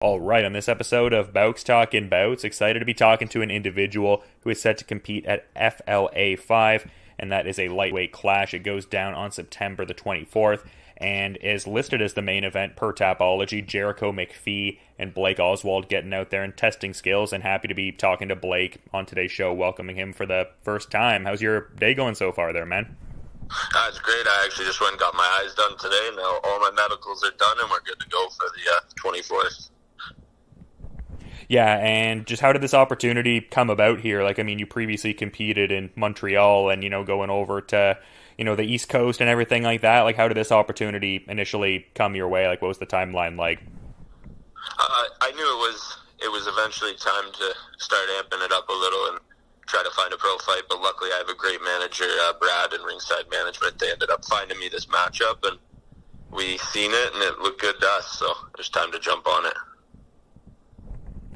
All right, on this episode of Bowks Talking Bouts, excited to be talking to an individual who is set to compete at FLA 5, and that is a lightweight clash. It goes down on September the 24th, and is listed as the main event per Tapology. Jerico MacPhee and Blake Oswald getting out there and testing skills, and happy to be talking to Blake on today's show, welcoming him for the first time. How's your day going so far there, man? It's great. I actually just went and got my eyes done today. Now all my medicals are done, and we're good to go for the 24th. Yeah, and just how did this opportunity come about here? Like, I mean, you previously competed in Montreal and, going over to, the East Coast and everything like that. Like, how did this opportunity initially come your way? Like, what was the timeline like? I knew it was eventually time to start amping it up a little and try to find a pro fight, but luckily I have a great manager, Brad, and Ringside Management. They ended up finding me this matchup, and we seen it, and it looked good to us, so it was time to jump on it.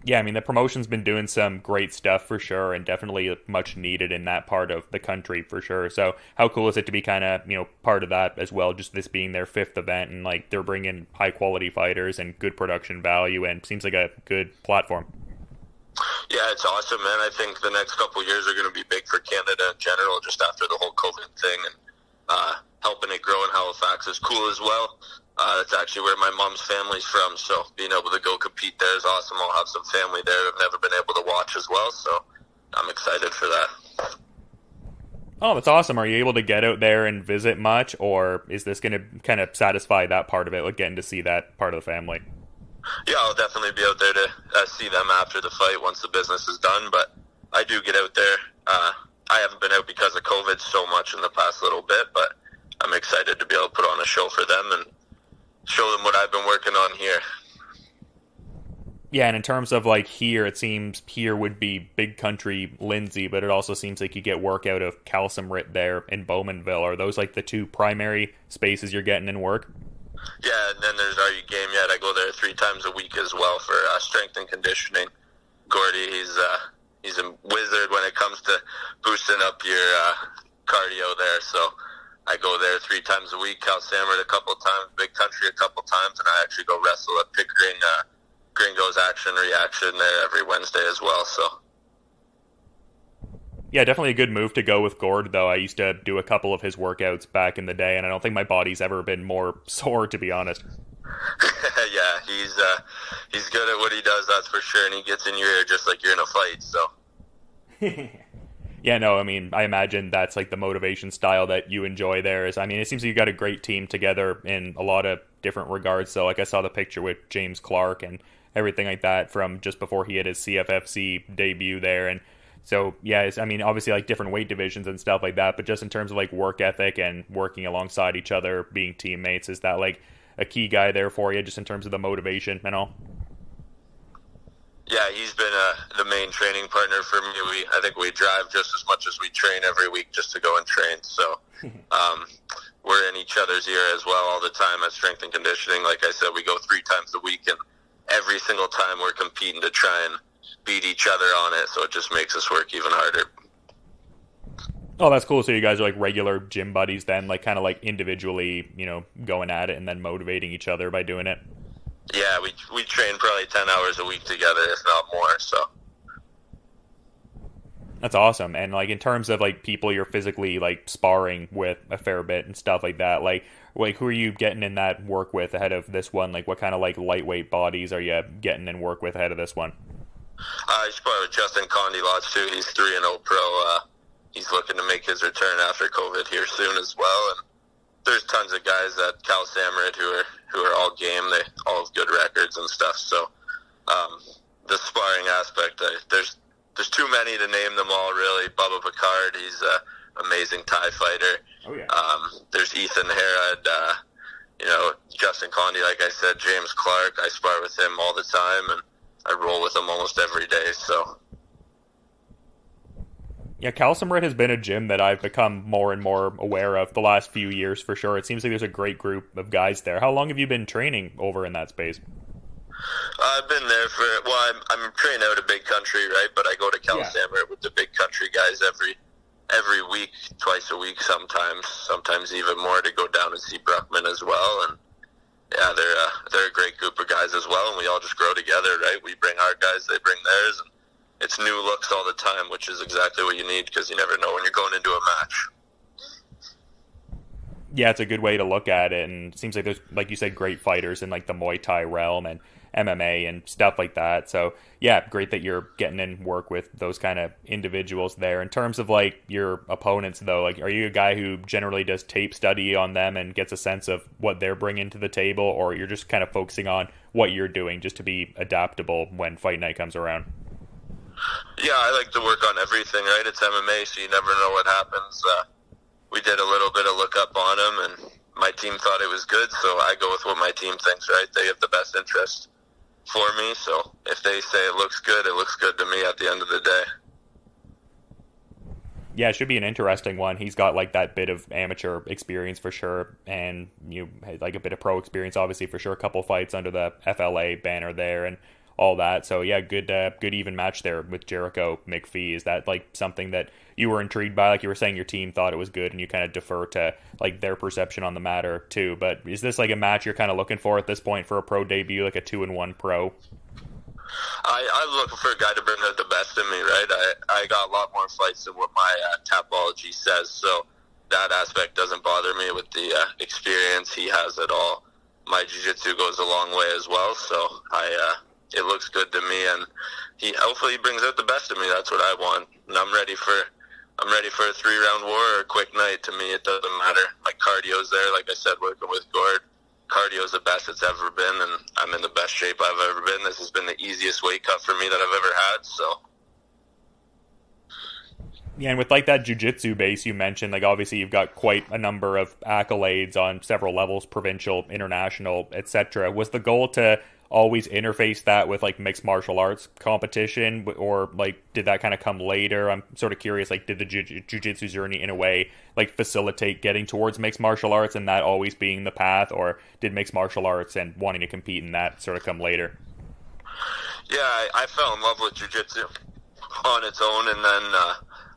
Yeah, I mean, the promotion's been doing some great stuff for sure, and definitely much needed in that part of the country for sure. So how cool is it to be kind of, part of that as well, just this being their fifth event, and like they're bringing high quality fighters and good production value, and seems like a good platform. Yeah, it's awesome, man. I think the next couple of years are going to be big for Canada in general, just after the whole COVID thing, and helping it grow in Halifax is cool as well. That's actually where my mom's family's from, so being able to go compete there is awesome. I'll have some family there I've never been able to watch as well, so I'm excited for that. Oh, that's awesome. Are you able to get out there and visit much, or is this going to kind of satisfy that part of it, like getting to see that part of the family? Yeah, I'll definitely be out there to see them after the fight once the business is done, but I do get out there. I haven't been out because of COVID so much in the past little bit, but I'm excited to be able to put on a show for them and show them what I've been working on here. Yeah, and in terms of like here, it seems here would be big country Lindsay, but it also seems like you get work out of Calsamrit there in Bowmanville. Are those like the two primary spaces you're getting in work? Yeah, and then there's RU Game Yet. I go there 3 times a week as well for strength and conditioning. Gordy, he's a wizard when it comes to boosting up your cardio there, so I go there 3 times a week, Cal Samert a couple times, Big Country a couple times, and I actually go wrestle at Pickering, Gringo's Action Reaction there every Wednesday as well, so. Yeah, definitely a good move to go with Gord, though. I used to do a couple of his workouts back in the day, and I don't think my body's ever been more sore, to be honest. Yeah, he's good at what he does, that's for sure, and he gets in your ear just like you're in a fight, so. Yeah, no, I mean, I imagine that's like the motivation style that you enjoy there. I mean, it seems like you got a great team together in a lot of different regards. So, like, I saw the picture with James Clark and everything like that from just before he had his CFFC debut there. And so, yeah, I mean, obviously, like, different weight divisions and stuff like that. But just in terms of, like, work ethic and working alongside each other, being teammates, is that, like, a key guy there for you, just in terms of the motivation and all? Yeah, he's been the main training partner for me. I think we drive just as much as we train every week just to go and train. So we're in each other's ear as well all the time at strength and conditioning. Like I said, we go 3 times a week, and every single time we're competing to try and beat each other on it. So it just makes us work even harder. Oh, that's cool. So you guys are like regular gym buddies then, like kind of like individually, going at it and then motivating each other by doing it. Yeah, we train probably 10 hours a week together, if not more, so. That's awesome. And, like, in terms of, like, people you're physically, like, sparring with a fair bit and stuff like that, like who are you getting in that work with ahead of this one? Like, what kind of, like, lightweight bodies are you getting in work with ahead of this one? I spar with Justin Condy lots, too. He's 3-0 pro. He's looking to make his return after COVID here soon as well, and there's tons of guys at Cal Samert who are all game. They all have good records and stuff. So the sparring aspect, there's too many to name them all, really. Bubba Picard, he's an amazing Thai fighter. Oh, yeah. There's Ethan Harrod, Justin Condy, like I said, James Clark. I spar with him all the time, and I roll with him almost every day. So. Yeah, Calsamrit has been a gym that I've become more and more aware of the last few years for sure. It seems like there's a great group of guys there. How long have you been training over in that space? I've been there I'm training out of Big Country, right? But I go to Cal Samert with the Big Country guys every week, twice a week sometimes even more, to go down and see Bruckman as well. And yeah, they're a great group of guys as well, and we all just grow together, right? We bring our guys, they bring theirs, and it's new looks all the time, which is exactly what you need because you never know when you're going into a match. Yeah, it's a good way to look at it, and it seems like there's, like you said, great fighters in like the Muay Thai realm and MMA and stuff like that. So yeah, great that you're getting in work with those kind of individuals there. In terms of like your opponents though, like are you a guy who generally does tape study on them and gets a sense of what they're bringing to the table, or you're just kind of focusing on what you're doing just to be adaptable when fight night comes around? Yeah, I like to work on everything, right? It's MMA, so you never know what happens. We did a little bit of look up on him, and my team thought it was good, so I go with what my team thinks, right? They have the best interest for me, so if they say it looks good to me at the end of the day. Yeah, it should be an interesting one. He's got like that bit of amateur experience for sure, and you had like a bit of pro experience, obviously, for sure. A couple fights under the FLA banner there, and all that. So yeah, good even match there with Jerico MacPhee. Is that like something that you were intrigued by? Like you were saying, your team thought it was good, and you kind of defer to like their perception on the matter too. But is this like a match you're kind of looking for at this point for a pro debut, like a 2-1 pro? I'm looking for a guy to bring out the best in me, right? I got a lot more fights than what my Tapology says, so that aspect doesn't bother me with the experience he has at all. My jiu-jitsu goes a long way as well, so it looks good to me, and hopefully he brings out the best of me. That's what I want, and I'm ready for a 3-round war or a quick night. To me, it doesn't matter. My cardio's there, like I said, working with Gord. Cardio's the best it's ever been, and I'm in the best shape I've ever been. This has been the easiest weight cut for me that I've ever had, so. Yeah, and with like that jiu-jitsu base you mentioned, like obviously you've got quite a number of accolades on several levels, provincial, international, etc. Was the goal to always interface that with like mixed martial arts competition, or like did that kind of come later? I'm sort of curious, like did the jiu-jitsu journey in a way like facilitate getting towards mixed martial arts and that always being the path, or did mixed martial arts and wanting to compete in that sort of come later? Yeah, I fell in love with jiu-jitsu on its own, and then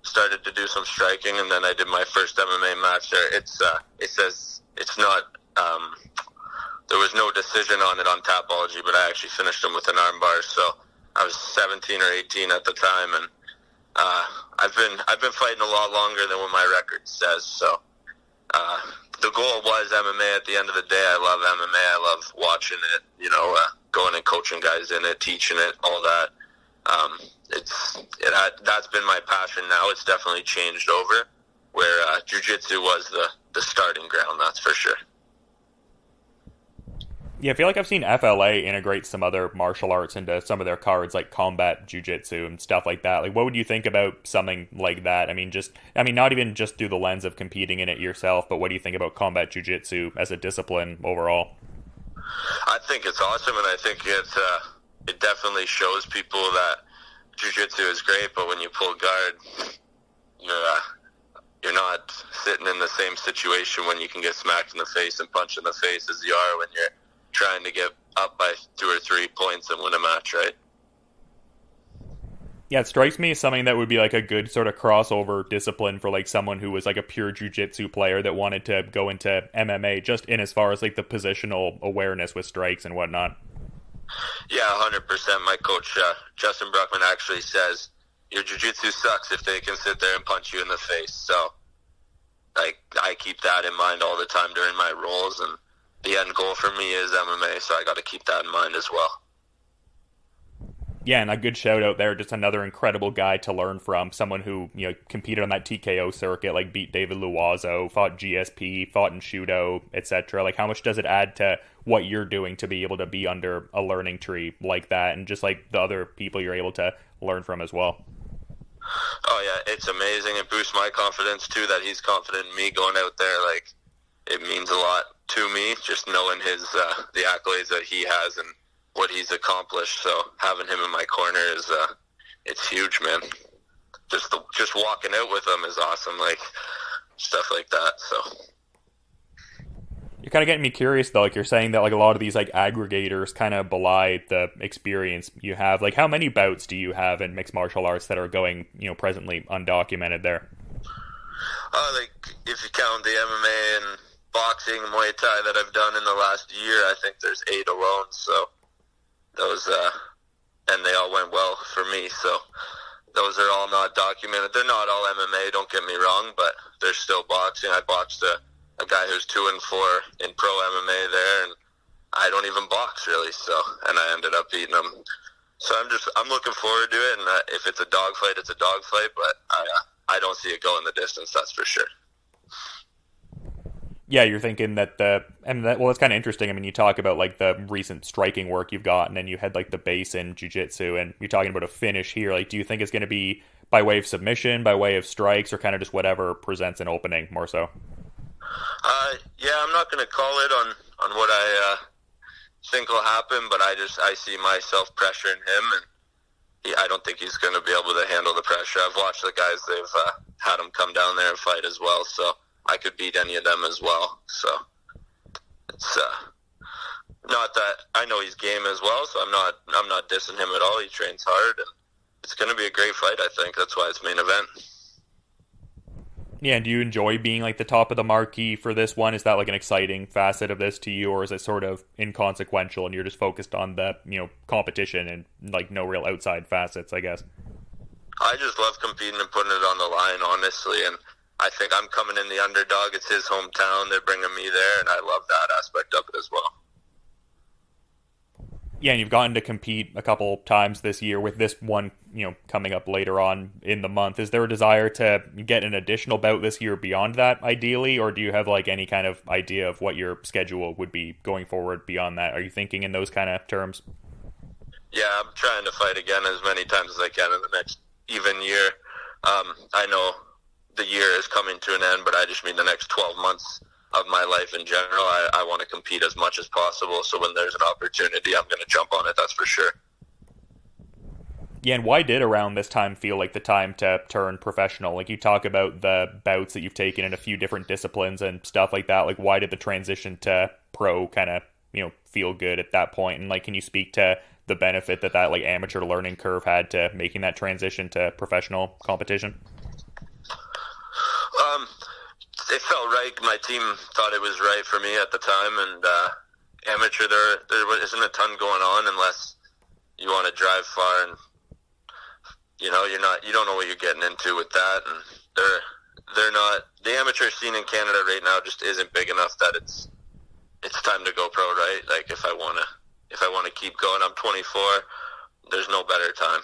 started to do some striking, and then I did my first MMA match there. It says it's not there was no decision on it on Tapology, but I actually finished him with an armbar. So I was 17 or 18 at the time, and I've been fighting a lot longer than what my record says. So the goal was MMA. At the end of the day, I love MMA. I love watching it. Going and coaching guys in it, teaching it, all that. That's been my passion. Now it's definitely changed over, where jiu-jitsu was the starting ground. That's for sure. Yeah, I feel like I've seen FLA integrate some other martial arts into some of their cards, like combat jiu-jitsu and stuff like that. Like, what would you think about something like that? I mean, not even just through the lens of competing in it yourself, but what do you think about combat jiu-jitsu as a discipline overall? I think it's awesome, and I think it definitely shows people that jiu-jitsu is great, but when you pull guard, you're not sitting in the same situation when you can get smacked in the face and punched in the face as you are when you're trying to get up by 2 or 3 points and win a match, right? Yeah, it strikes me as something that would be like a good sort of crossover discipline for like someone who was like a pure jiu-jitsu player that wanted to go into MMA, just in as far as like the positional awareness with strikes and whatnot. Yeah, 100%. My coach, Justin Bruckman, actually says, your jiu-jitsu sucks if they can sit there and punch you in the face. So I keep that in mind all the time during my roles, and the end goal for me is MMA, so I got to keep that in mind as well. Yeah, and a good shout out there, just another incredible guy to learn from, someone who, competed on that TKO circuit, like beat David Luazo, fought GSP, fought in Shudo, etc. Like, how much does it add to what you're doing to be able to be under a learning tree like that, and just like the other people you're able to learn from as well? Oh yeah, it's amazing. It boosts my confidence too, that he's confident in me going out there. Like, it means a lot to me, just knowing the accolades that he has and what he's accomplished. So having him in my corner is it's huge, man. Just walking out with him is awesome, like stuff like that. So you're kind of getting me curious though. Like, you're saying that like a lot of these like aggregators kind of belie the experience you have. Like, how many bouts do you have in mixed martial arts that are going presently undocumented there? Like if you count the MMA and boxing, Muay Thai that I've done in the last year, I think there's 8 alone. So those, and they all went well for me. So those are all not documented. They're not all MMA, don't get me wrong, but they're still boxing. I boxed a guy who's 2-4 in pro MMA there, and I don't even box really. So, and I ended up beating him. So I'm looking forward to it. And if it's a dogfight, it's a dogfight. But I don't see it going the distance. That's for sure. Yeah, you're thinking that well, it's kind of interesting. I mean, you talk about like the recent striking work you've got, and then you had like the base in jiu-jitsu, and you're talking about a finish here. Like, do you think it's going to be by way of submission, by way of strikes, or kind of just whatever presents an opening more so? Yeah, I'm not going to call it on what I think will happen, but I see myself pressuring him, and I don't think he's going to be able to handle the pressure. I've watched the guys, they've had him come down there and fight as well, so I could beat any of them as well. So it's not that I know he's game as well, so I'm not dissing him at all. He trains hard, and it's going to be a great fight. I think that's why it's main event. Yeah, and do you enjoy being like the top of the marquee for this one? Is that like an exciting facet of this to you, or is it sort of inconsequential and you're just focused on the competition and like no real outside facets, I guess? I just love competing and putting it on the line, honestly, and I think I'm coming in the underdog. It's his hometown. They're bringing me there, and I love that aspect of it as well. Yeah, and you've gotten to compete a couple times this year with this one, coming up later on in the month. Is there a desire to get an additional bout this year beyond that, ideally, or do you have like any kind of idea of what your schedule would be going forward beyond that? Are you thinking in those kind of terms? Yeah, I'm trying to fight again as many times as I can in the next even year. I know the year is coming to an end, but I just mean the next 12 months of my life in general. I want to compete as much as possible, so when there's an opportunity, I'm going to jump on it, that's for sure. Yeah, and why did around this time feel like the time to turn professional? Like, you talk about the bouts that you've taken in a few different disciplines and stuff like that. Like, why did the transition to pro kind of, feel good at that point? And, like, can you speak to the benefit that like amateur learning curve had to making that transition to professional competition? It felt right. My team thought it was right for me at the time, and amateur, there isn't a ton going on unless you want to drive far, and you don't know what you're getting into with that, and they're not, the amateur scene in Canada right now just isn't big enough that it's time to go pro, right? Like, if I want to keep going, I'm 24, there's no better time.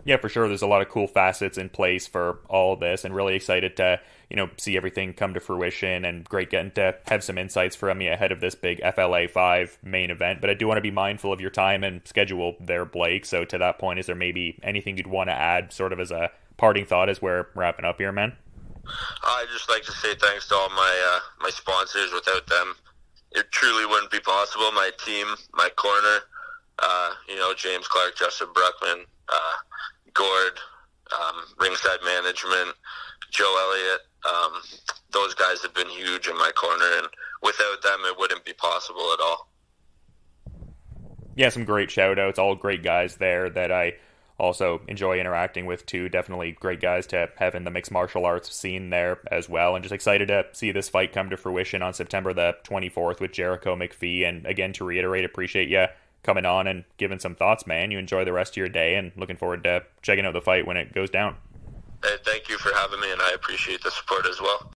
Yeah, for sure. There's a lot of cool facets in place for all this, and really excited to, see everything come to fruition, and great getting to have some insights from you ahead of this big FLA 5 main event. But I do want to be mindful of your time and schedule there, Blake. So to that point, is there maybe anything you'd want to add sort of as a parting thought as we're wrapping up here, man? I'd just like to say thanks to all my sponsors. Without them, it truly wouldn't be possible. My team, my corner, James Clark, Justin Bruckman, Gord, Ringside Management, Joe Elliott, those guys have been huge in my corner, and without them it wouldn't be possible at all. Yeah, some great shout outs, all great guys there that I also enjoy interacting with too. Definitely great guys to have in the mixed martial arts scene there as well, and just excited to see this fight come to fruition on September the 24th with Jerico MacPhee. And again, to reiterate, appreciate you coming on and giving some thoughts, man. You enjoy the rest of your day, and looking forward to checking out the fight when it goes down. Hey, thank you for having me, and I appreciate the support as well.